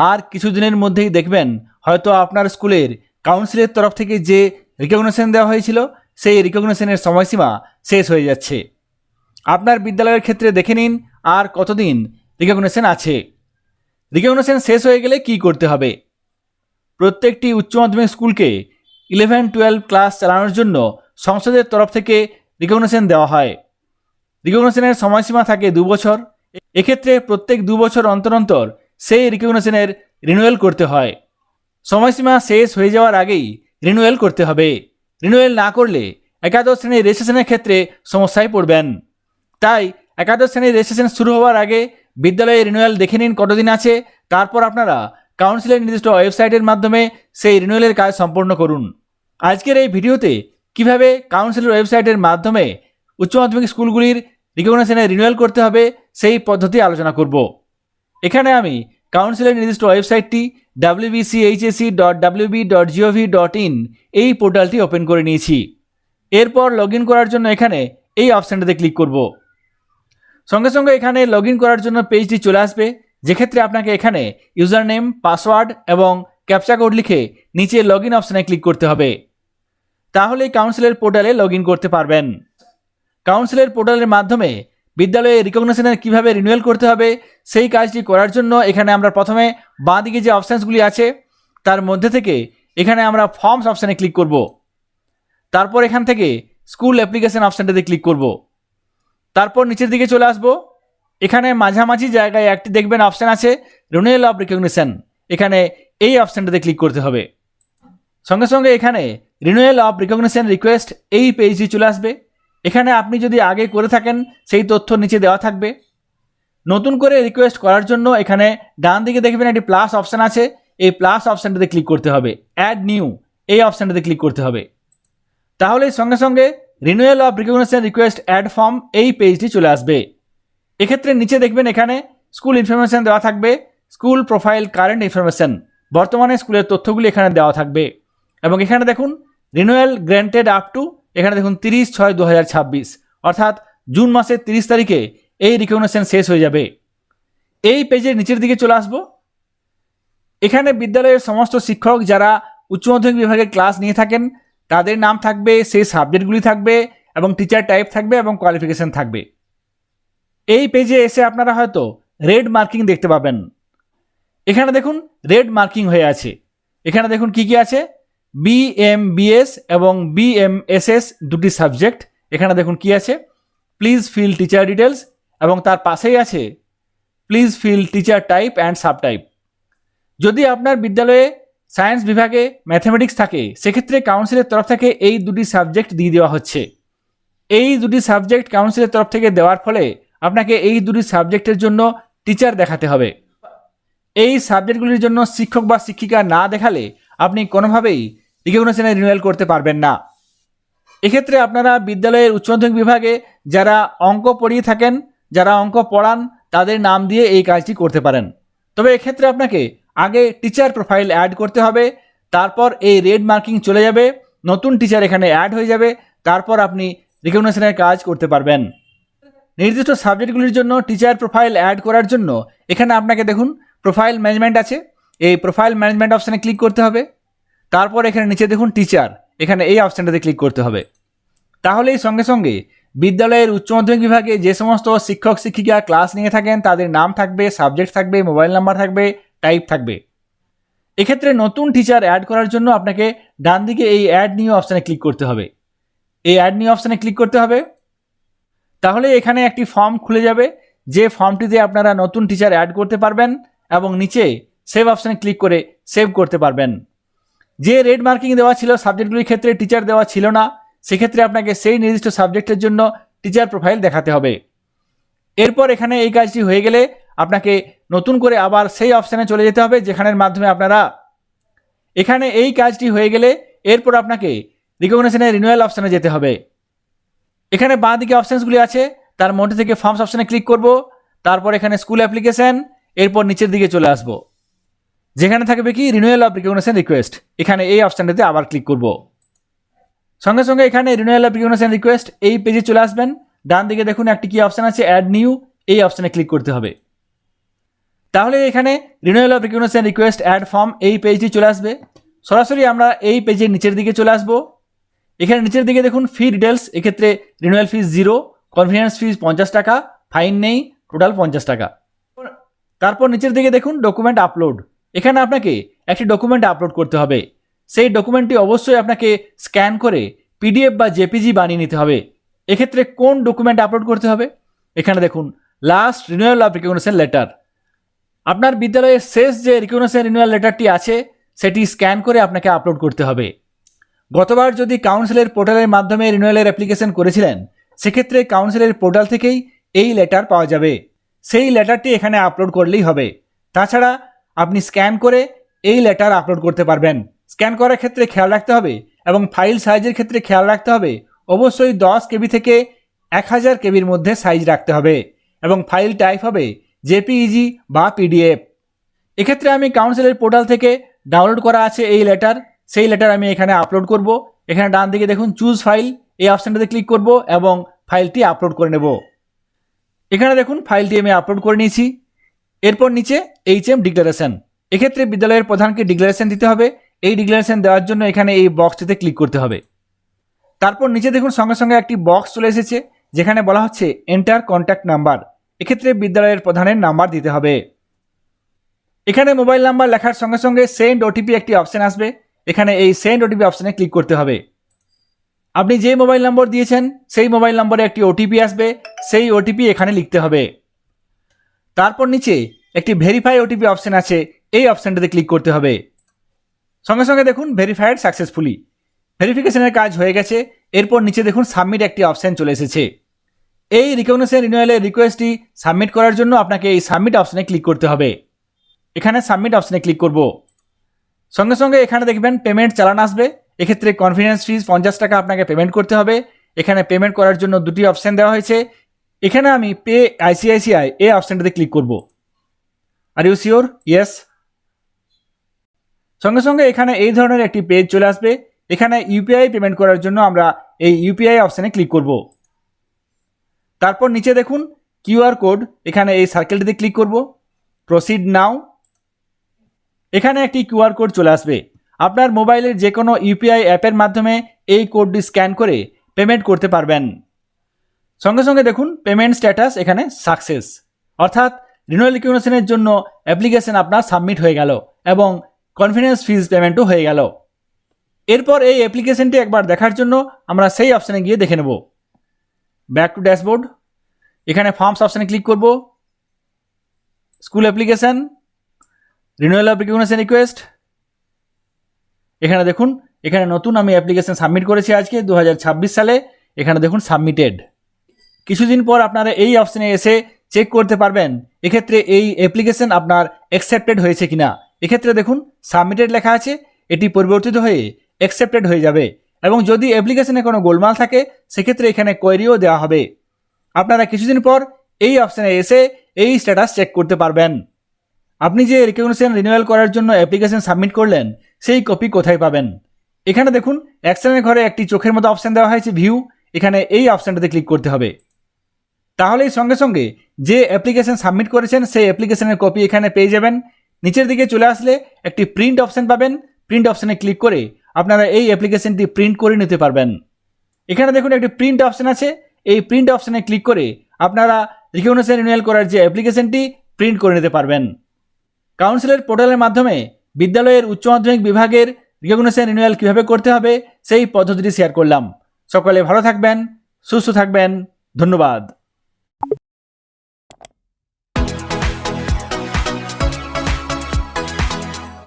আর কিছুদিনের মধ্যেই দেখবেন হয়তো আপনার স্কুলের কাউন্সিলের তরফ থেকে যে রিকগনিশন দেওয়া হয়েছিল সেই রিকগনিশনের সময়সীমা শেষ হয়ে যাচ্ছে। আপনার বিদ্যালয়ের ক্ষেত্রে দেখে নিন আর কতদিন রিকগনিশন আছে। রিকগনিশন শেষ হয়ে গেলে কি করতে হবে? প্রত্যেকটি উচ্চ মাধ্যমিক স্কুলকে 11-12 ক্লাস চালানোর জন্য সংসদের তরফ থেকে রিকগনিশন দেওয়া হয়। রিকগনিশনের সময়সীমা থাকে 2 বছর। এক্ষেত্রে প্রত্যেক 2 বছর অন্তর অন্তর সেই রিকগনিশনের রিনিউয়াল করতে হয়। সময়সীমা শেষ হয়ে যাওয়ার আগেই রিনিউয়াল করতে হবে। রিনিউয়াল না করলে একাদশ শ্রেণীর রেজিস্ট্রেশনের ক্ষেত্রে সমস্যায় পড়বেন। তাই একাদশ শ্রেণীর রেজিস্ট্রেশন শুরু হওয়ার আগে বিদ্যালয়ে রিনিউয়াল দেখে নিন কতদিন আছে, তারপর আপনারা কাউন্সিলের নির্দিষ্ট ওয়েবসাইটের মাধ্যমে সেই রিনিউয়ালের কাজ সম্পন্ন করুন। আজকের এই ভিডিওতে কিভাবে কাউন্সিলের ওয়েবসাইটের মাধ্যমে উচ্চ মাধ্যমিক স্কুলগুলির রিকগনিশনে রিনিউয়াল করতে হবে সেই পদ্ধতি আলোচনা করব। এখানে আমি কাউন্সিলের নির্দিষ্ট ওয়েবসাইটটি wbchse.wb.gov.in এই পোর্টালটি ওপেন করে নিয়েছি। এরপর লগ ইন করার জন্য এখানে এই অপশানটাতে ক্লিক করব। সঙ্গে সঙ্গে এখানে লগ ইন করার জন্য পেজটি চলে আসবে, যেক্ষেত্রে আপনাকে এখানে ইউজার নেম, পাসওয়ার্ড এবং ক্যাপচা কোড লিখে নিচে লগ ইন অপশানে ক্লিক করতে হবে। তাহলেই কাউন্সিলের পোর্টালে লগ ইন করতে পারবেন। কাউন্সিলের পোর্টালের মাধ্যমে বিদ্যালয়ে রিকগনিশনের কীভাবে রিনিউয়াল করতে হবে সেই কাজটি করার জন্য এখানে আমরা প্রথমে বাঁ দিকে যে অপশানসগুলি আছে তার মধ্যে থেকে এখানে আমরা ফর্মস অপশানে ক্লিক করব। তারপর এখান থেকে স্কুল অ্যাপ্লিকেশন অপশানটাতে ক্লিক করব। তারপর নিচের দিকে চলে আসব। এখানে মাঝামাঝি জায়গায় একটি দেখবেন অপশান আছে রিনিউয়াল অফ রিকগনিশন। এখানে এই অপশানটাতে ক্লিক করতে হবে। সঙ্গে সঙ্গে এখানে রিনিউয়াল অফ রিকগনিশন রিকোয়েস্ট এই পেজটি চলে আসবে। এখানে আপনি যদি আগে করে থাকেন সেই তথ্য নিচে দেওয়া থাকবে। নতুন করে রিকোয়েস্ট করার জন্য এখানে ডান দিকে দেখবেন একটি প্লাস অপশান আছে, এই প্লাস অপশানটাতে ক্লিক করতে হবে। অ্যাড নিউ এই অপশানটাতে ক্লিক করতে হবে। তাহলে সঙ্গে সঙ্গে renewal of recognition request add form এই পেজটি চলে আসবে। এক্ষেত্রে নিচে দেখবেন এখানে স্কুল ইনফরমেশান দেওয়া থাকবে, স্কুল প্রোফাইল কারেন্ট ইনফরমেশান, বর্তমানে স্কুলের তথ্যগুলি এখানে দেওয়া থাকবে। এবং এখানে দেখুন রিনিউয়াল গ্র্যান্টেড আপ টু, এখানে দেখুন 30/6/2026, অর্থাৎ জুন মাসের 30 তারিখে এই রিকগনিশন শেষ হয়ে যাবে। এই পেজের নিচের দিকে চলে আসব। এখানে বিদ্যালয়ের সমস্ত শিক্ষক যারা উচ্চ মাধ্যমিক বিভাগে ক্লাস নিয়ে থাকেন তাদের নাম থাকবে, সেই সাবজেক্টগুলি থাকবে এবং টিচার টাইপ থাকবে এবং কোয়ালিফিকেশন থাকবে। এই পেজে এসে আপনারা হয়তো রেড মার্কিং দেখতে পাবেন। এখানে দেখুন রেড মার্কিং হয়ে আছে। এখানে দেখুন কি কি আছে, BMBS এবং BMSS দুটি সাবজেক্ট। এখানে দেখুন কি আছে, প্লিজ ফিল টিচার ডিটেলস, এবং তার পাশেই আছে please fill teacher type and subtype. যদি আপনার বিদ্যালয়ে সায়েন্স বিভাগে ম্যাথমেটিক্স থাকে সেক্ষেত্রে কাউন্সিলের তরফ থেকে এই দুটি সাবজেক্ট দিয়ে দেওয়া হচ্ছে। এই দুটি সাবজেক্ট কাউন্সিলের তরফ থেকে দেওয়ার ফলে আপনাকে এই দুটি সাবজেক্টের জন্য টিচার দেখাতে হবে। এই সাবজেক্টগুলির জন্য শিক্ষক বা শিক্ষিকা না দেখালে আপনি কোনোভাবেই রিকগনিশনে রিনিউয়াল করতে পারবেন না। এক্ষেত্রে আপনারা বিদ্যালয়ের উচ্চ মাধ্যমিক বিভাগে যারা অঙ্ক পড়িয়ে থাকেন, যারা অঙ্ক পড়ান তাদের নাম দিয়ে এই কাজটি করতে পারেন। তবে এক্ষেত্রে আপনাকে আগে টিচার প্রোফাইল অ্যাড করতে হবে, তারপর এই রেড মার্কিং চলে যাবে, নতুন টিচার এখানে অ্যাড হয়ে যাবে, তারপর আপনি রিকগনিশনের কাজ করতে পারবেন। নির্দিষ্ট সাবজেক্টগুলির জন্য টিচার প্রোফাইল অ্যাড করার জন্য এখানে আপনাকে দেখুন প্রোফাইল ম্যানেজমেন্ট আছে, এই প্রোফাইল ম্যানেজমেন্ট অপশানে ক্লিক করতে হবে। তারপর এখানে নিচে দেখুন টিচার, এখানে এই অপশানটাতে ক্লিক করতে হবে। তাহলেই সঙ্গে সঙ্গে বিদ্যালয়ের উচ্চ মাধ্যমিক বিভাগে যে সমস্ত শিক্ষক শিক্ষিকা ক্লাস নিয়ে থাকেন তাদের নাম থাকবে, সাবজেক্ট থাকবে, মোবাইল নাম্বার থাকবে, টাইপ থাকবে। এক্ষেত্রে নতুন টিচার অ্যাড করার জন্য আপনাকে ডান দিকে এই অ্যাড নিউ অপশানে ক্লিক করতে হবে। এই অ্যাড নিউ অপশানে ক্লিক করতে হবে। তাহলে এখানে একটি ফর্ম খুলে যাবে, যে ফর্মটিতে আপনারা নতুন টিচার অ্যাড করতে পারবেন এবং নিচে সেভ অপশানে ক্লিক করে সেভ করতে পারবেন। যে রেড মার্কিং দেওয়া ছিল সাবজেক্টগুলির ক্ষেত্রে টিচার দেওয়া ছিল না, সেক্ষেত্রে আপনাকে সেই নির্দিষ্ট সাবজেক্টের জন্য টিচার প্রোফাইল দেখাতে হবে। এরপর এখানে এই কাজটি হয়ে গেলে আপনাকে নতুন করে আবার সেই অপশানে চলে যেতে হবে যেখানের মাধ্যমে আপনারা এখানে এই কাজটি হয়ে গেলে এরপর আপনাকে রিকগনিশনের রিনিউয়াল অপশানে যেতে হবে। এখানে বাঁ দিকে অপশানসগুলি আছে, তার মধ্যে থেকে ফর্মস অপশানে ক্লিক করব, তারপর এখানে স্কুল অ্যাপ্লিকেশন, এরপর নিচের দিকে চলে আসব, যেখানে থাকবে কি রিনিউয়াল অফ রিকগনিশন রিকোয়েস্ট। এখানে এই অপশানটাতে আবার ক্লিক করব। সঙ্গে সঙ্গে এখানে রিনিউয়াল অফ রিকগনিশন রিকোয়েস্ট এই পেজে চলে আসবেন। ডান দিকে দেখুন একটি কি অপশান আছে, অ্যাড নিউ, এই অপশানে ক্লিক করতে হবে। তাহলে এখানে renewal of recognition request add form এই পেজটি চলে আসবে। সরাসরি আমরা এই পেজের নিচের দিকে চলে আসবো। এখানে নিচের দিকে দেখুন ফি ডিটেলস, এক্ষেত্রে রিনিউয়াল ফিস 0, কনভেনিয়েন্স ফিস 50 টাকা, ফাইন নেই, টোটাল 50 টাকা। তারপর নিচের দিকে দেখুন ডকুমেন্ট আপলোড, এখানে আপনাকে একটি ডকুমেন্ট আপলোড করতে হবে। সেই ডকুমেন্টটি অবশ্যই আপনাকে স্ক্যান করে পিডিএফ বা জেপিজি বানিয়ে নিতে হবে। এক্ষেত্রে কোন ডকুমেন্ট আপলোড করতে হবে, এখানে দেখুন last renewal of recognition letter. আপনার বিদ্যালয়ের শেষ যে রিকগনিশন রিনিউয়াল লেটারটি আছে সেটি স্ক্যান করে আপনাকে আপলোড করতে হবে। গতবার যদি কাউন্সিলের পোর্টালের মাধ্যমে রিনিউয়ালের অ্যাপ্লিকেশন করেছিলেন, সেক্ষেত্রে কাউন্সিলের পোর্টাল থেকেই এই লেটার পাওয়া যাবে। সেই লেটারটি এখানে আপলোড করলেই হবে। তাছাড়া আপনি স্ক্যান করে এই লেটার আপলোড করতে পারবেন। স্ক্যান করার ক্ষেত্রে খেয়াল রাখতে হবে এবং ফাইল সাইজের ক্ষেত্রে খেয়াল রাখতে হবে, অবশ্যই 10 কেবি থেকে 1000 কেবির মধ্যে সাইজ রাখতে হবে এবং ফাইল টাইপ হবে জেপিইজি বা পিডিএফ। এক্ষেত্রে আমি কাউন্সিলের পোর্টাল থেকে ডাউনলোড করা আছে এই লেটার, সেই লেটার আমি এখানে আপলোড করব। এখানে ডান দিকে দেখুন চুজ ফাইল, এই অপশানটাতে ক্লিক করব এবং ফাইলটি আপলোড করে নেব। এখানে দেখুন ফাইলটি আমি আপলোড করে নিয়েছি। এরপর নিচে HM ডিক্লারেশন, এক্ষেত্রে বিদ্যালয়ের প্রধানকে ডিক্লারেশন দিতে হবে। এই ডিক্লারেশন দেওয়ার জন্য এখানে এই বক্সটিতে ক্লিক করতে হবে। তারপর নিচে দেখুন সঙ্গে সঙ্গে একটি বক্স চলে এসেছে যেখানে বলা হচ্ছে এন্টার কন্ট্যাক্ট নাম্বার, এক্ষেত্রে বিদ্যালয়ের প্রধানের নাম্বার দিতে হবে। এখানে মোবাইল নাম্বার লেখার সঙ্গে সঙ্গে সেন্ড ওটিপি একটি অপশান আসবে, এখানে এই সেন্ড ওটিপি অপশানে ক্লিক করতে হবে। আপনি যে মোবাইল নম্বর দিয়েছেন সেই মোবাইল নম্বরে একটি ওটিপি আসবে, সেই ওটিপি এখানে লিখতে হবে। তারপর নিচে একটি ভেরিফাই ওটিপি অপশান আছে, এই অপশানটাতে ক্লিক করতে হবে। সঙ্গে সঙ্গে দেখুন ভেরিফাইড সাকসেসফুলি, ভেরিফিকেশনের কাজ হয়ে গেছে। এরপর নিচে দেখুন সাবমিট একটি অপশান চলে এসেছে। এই রিকগনিশন রিনিউয়ালের রিকোয়েস্টটি সাবমিট করার জন্য আপনাকে এই সাবমিট অপশানে ক্লিক করতে হবে। এখানে সাবমিট অপশানে ক্লিক করব। সঙ্গে সঙ্গে এখানে দেখবেন পেমেন্ট চালান আসবে, এক্ষেত্রে কনভেনিয়েন্স ফিস 50 টাকা আপনাকে পেমেন্ট করতে হবে। এখানে পেমেন্ট করার জন্য দুটি অপশান দেওয়া হয়েছে, এখানে আমি পে ICICI এই অপশানটাতে ক্লিক করব। Are you sure? ইয়েস। সঙ্গে সঙ্গে এখানে এই ধরনের একটি পেজ চলে আসবে, এখানে ইউপিআই পেমেন্ট করার জন্য আমরা এই ইউপিআই অপশানে ক্লিক করব। তারপর নিচে দেখুন কিউআর কোড, এখানে এই সার্কেলটিতে ক্লিক করব। প্রসিড নাও, এখানে একটি কিউআর কোড চলে আসবে। আপনার মোবাইলের যে কোনো ইউপিআই অ্যাপের মাধ্যমে এই কোডটি স্ক্যান করে পেমেন্ট করতে পারবেন। সঙ্গে সঙ্গে দেখুন পেমেন্ট স্ট্যাটাস এখানে সাকসেস, অর্থাৎ রিনিউয়াল রিকগনিশনের জন্য অ্যাপ্লিকেশন আপনার সাবমিট হয়ে গেল এবং কনভেনিয়েন্স ফিস পেমেন্টও হয়ে গেল। এরপর এই অ্যাপ্লিকেশনটি একবার দেখার জন্য আমরা সেই অপশানে গিয়ে দেখে নেব। ব্যাক টু ড্যাশবোর্ড, এখানে ফর্মস অপশানে ক্লিক করব। School application, renewal of recognition request, এখানে দেখুন এখানে নতুন আমি অ্যাপ্লিকেশন সাবমিট করেছি আজকে 2026 সালে। এখানে দেখুন সাবমিটেড। কিছুদিন পর আপনারা এই অপশানে এসে চেক করতে পারবেন এক্ষেত্রে এই অ্যাপ্লিকেশন আপনার অ্যাকসেপ্টেড হয়েছে কিনা। এক্ষেত্রে দেখুন সাবমিটেড লেখা আছে, এটি পরিবর্তিত হয়ে অ্যাকসেপ্টেড হয়ে যাবে এবং যদি অ্যাপ্লিকেশনে কোনো গোলমাল থাকে সেক্ষেত্রে এখানে কোয়েরিও দেওয়া হবে। আপনারা কিছুদিন পর এই অপশানে এসে এই স্ট্যাটাস চেক করতে পারবেন। আপনি যে রিকগনিশন রিনিউয়াল করার জন্য অ্যাপ্লিকেশন সাবমিট করলেন সেই কপি কোথায় পাবেন, এখানে দেখুন অ্যাকশনের ঘরে একটি চোখের মতো অপশান দেওয়া হয়েছে ভিউ, এখানে এই অপশানটাতে ক্লিক করতে হবে। তাহলেই সঙ্গে সঙ্গে যে অ্যাপ্লিকেশন সাবমিট করেছেন সেই অ্যাপ্লিকেশনের কপি এখানে পেয়ে যাবেন। নিচের দিকে চলে আসলে একটি প্রিন্ট অপশান পাবেন, প্রিন্ট অপশানে ক্লিক করে আপনারা এই অ্যাপ্লিকেশনটি প্রিন্ট করে নিতে পারবেন। এখানে দেখুন একটি প্রিন্ট অপশান আছে, এই প্রিন্ট অপশানে ক্লিক করে আপনারা রিকগনিশন রিনিউয়াল করার যে অ্যাপ্লিকেশনটি প্রিন্ট করে নিতে পারবেন। কাউন্সিলের পোর্টালের মাধ্যমে বিদ্যালয়ের উচ্চ মাধ্যমিক বিভাগের রিকগনিশন রিনিউয়াল কীভাবে করতে হবে সেই পদ্ধতিটি শেয়ার করলাম। সকলে ভালো থাকবেন, সুস্থ থাকবেন, ধন্যবাদ।